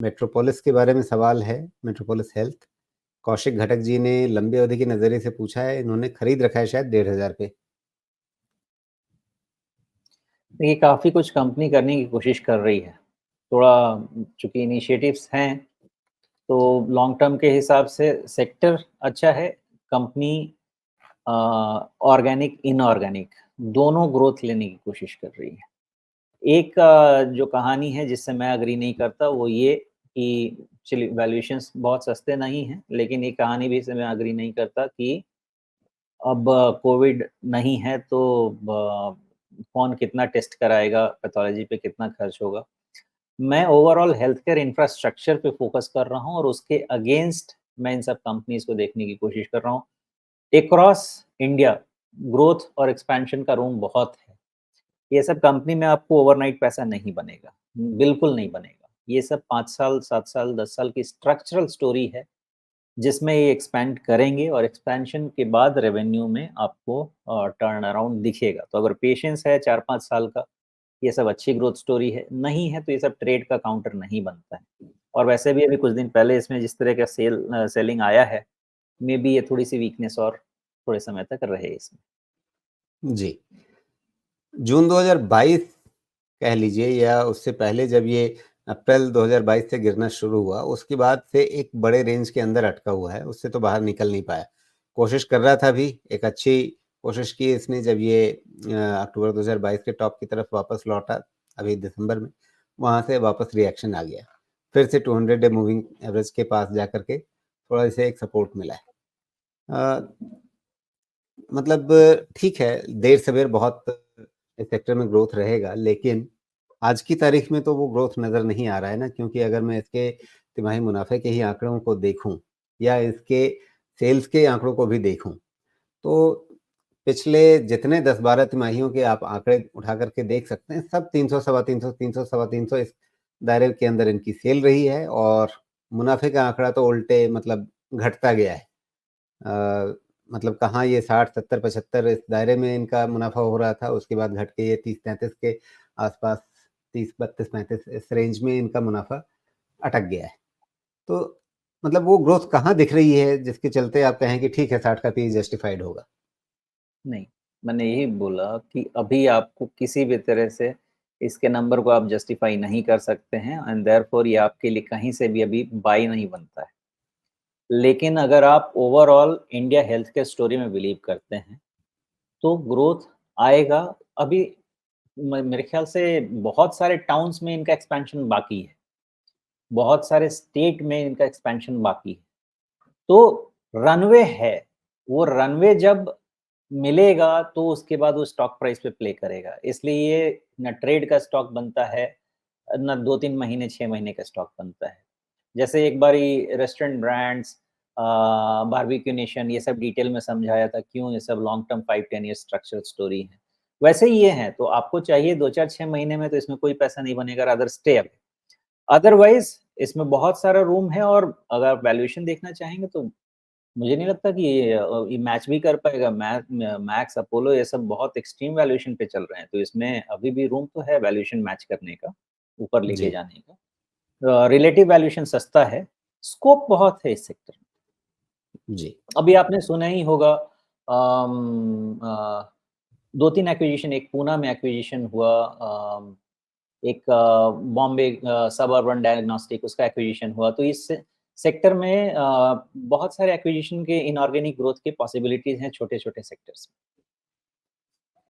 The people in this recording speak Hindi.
मेट्रोपोलिस के बारे में सवाल है, मेट्रोपोलिस हेल्थ। कौशिक घटक जी ने लंबी अवधि के नज़रिए से पूछा है, इन्होंने खरीद रखा है शायद 1,500 पे। देखिए, काफ़ी कुछ कंपनी करने की कोशिश कर रही है। थोड़ा चूँकि इनिशिएटिव्स हैं, तो लॉन्ग टर्म के हिसाब से सेक्टर अच्छा है। कंपनी अ, ऑर्गेनिक, इनऑर्गेनिक दोनों ग्रोथ लेने की कोशिश कर रही है। एक जो कहानी है जिससे मैं एग्री नहीं करता वो ये कि चलिए वैल्यूएशंस बहुत सस्ते नहीं हैं, लेकिन एक कहानी भी से मैं एग्री नहीं करता कि अब कोविड नहीं है तो कौन कितना टेस्ट कराएगा, पैथोलॉजी पे कितना खर्च होगा। मैं ओवरऑल हेल्थ केयर इंफ्रास्ट्रक्चर पे फ़ोकस कर रहा हूँ और उसके अगेंस्ट मैं इन सब कंपनीज़ को देखने की कोशिश कर रहा हूँ। एक्रॉस इंडिया ग्रोथ और एक्सपेंशन का रूम बहुत है। ये सब कंपनी में आपको ओवरनाइट पैसा नहीं बनेगा, बिल्कुल नहीं बनेगा। ये सब 5 साल, 7 साल, 10 साल की स्ट्रक्चरल स्टोरी है, जिसमें ये एक्सपैंड करेंगे और एक्सपेंशन के बाद रेवेन्यू में आपको टर्न अराउंड दिखेगा। तो अगर पेशेंस है 4-5 साल का, ये सब अच्छी ग्रोथ स्टोरी है, नहीं है तो ये सब ट्रेड का काउंटर नहीं बनता है। और वैसे भी अभी कुछ दिन पहले इसमें जिस तरह का सेलिंग आया है, मेबी ये थोड़ी-सी वीकनेस और थोड़े समय तक रहे इसमें। जी। जून 2022 कह लीजिए या उससे पहले जब ये अप्रैल 2022 से गिरना शुरू हुआ, उसके बाद से एक बड़े रेंज के अंदर अटका हुआ है, उससे तो बाहर निकल नहीं पाया। कोशिश कर रहा था भी, एक अच्छी कोशिश की इसने जब ये अक्टूबर 2022 के टॉप की तरफ वापस लौटा, अभी दिसंबर में, वहाँ से वापस रिएक्शन आ गया। फिर से 200 डे मूविंग एवरेज के पास जाकर के थोड़ा इसे एक सपोर्ट मिला है। अ, मतलब ठीक है, देर-सवेर बहुत इस सेक्टर में ग्रोथ रहेगा, लेकिन आज की तारीख में तो वो ग्रोथ नज़र नहीं आ रहा है ना, क्योंकि अगर मैं इसके तिमाही मुनाफ़े के ही आंकड़ों को देखूँ या इसके सेल्स के आंकड़ों को भी देखूँ, तो पिछले जितने 10-12 तिमाहियों के आप आंकड़े उठा कर के देख सकते हैं, सब 300, सवा 300, 300, सवा 300 इस दायरे के अंदर इनकी सेल रही है और मुनाफ़े का आंकड़ा तो उल्टे मतलब घटता गया है। अ, मतलब कहाँ ये 60, 70, 75 इस दायरे में इनका मुनाफ़ा हो रहा था, उसके बाद घट के ये 30-33 के आस-पास 30, 32, 35 इस रेंज में इनका मुनाफ़ा अटक गया है। तो मतलब वो ग्रोथ कहाँ दिख रही है जिसके चलते आप कहें कि ठीक है 60 का पी जस्टिफाइड होगा? नहीं, मैंने यही बोला कि अभी आपको किसी भी तरह से इसके नंबर को आप जस्टिफ़ाई नहीं कर सकते हैं एंड देयरफॉर ये आपके लिए कहीं से भी अभी बाय नहीं बनता है। लेकिन अगर आप overall India health care story में बिलीव करते हैं, तो ग्रोथ आएगा। अभी मेरे ख्याल से बहुत सारे टाउन्स में इनका एक्सपेंशन बाकी है, बहुत सारे स्टेट में इनका एक्सपेंशन बाकी है। तो रनवे है, वो रनवे जब मिलेगा तो उसके बाद वो स्टॉक प्राइस पे प्ले करेगा। इसलिए ये ना ट्रेड का स्टॉक बनता है, ना 2-3 महीने, 6 महीने का स्टॉक बनता है। जैसे एक बारी रेस्टोरेंट ब्रांड्स बारबेक्यू नेशन ये सब डिटेल में समझाया था क्यों ये सब long term 5-10 year structural story है। वैसे ही ये है, तो आपको चाहिए 2-4-6 महीने में तो इसमें कोई पैसा नहीं बनेगा, रादर स्टे अवे। अदरवाइज़ इसमें बहुत सारा रूम है और अगर आप वैल्यूएशन देखना चाहेंगे तो मुझे नहीं लगता कि ये मैच भी कर पाएगा। मैक्स, अपोलो ये सब बहुत एक्सट्रीम वैल्यूएशन पे चल रहे हैं, तो इसमें अभी भी रूम तो है वैल्यूएशन मैच करने का, ऊपर लेके जी, जाने का। रिलेटिव वैल्यूएशन सस्ता है, स्कोप बहुत है इस सेक्टर में। जी। अभी आपने सुना ही होगा 2-3 एक्विजिशन, एक पूना में एक्विजिशन हुआ, एक बॉम्बे सबअर्बन डायग्नोस्टिक उसका एक्विजिशन हुआ। तो इस सेक्टर में बहुत सारे एक्विजिशन के इनऑर्गेनिक ग्रोथ के पॉसिबिलिटीज़ हैं छोटे-छोटे सेक्टर्स में।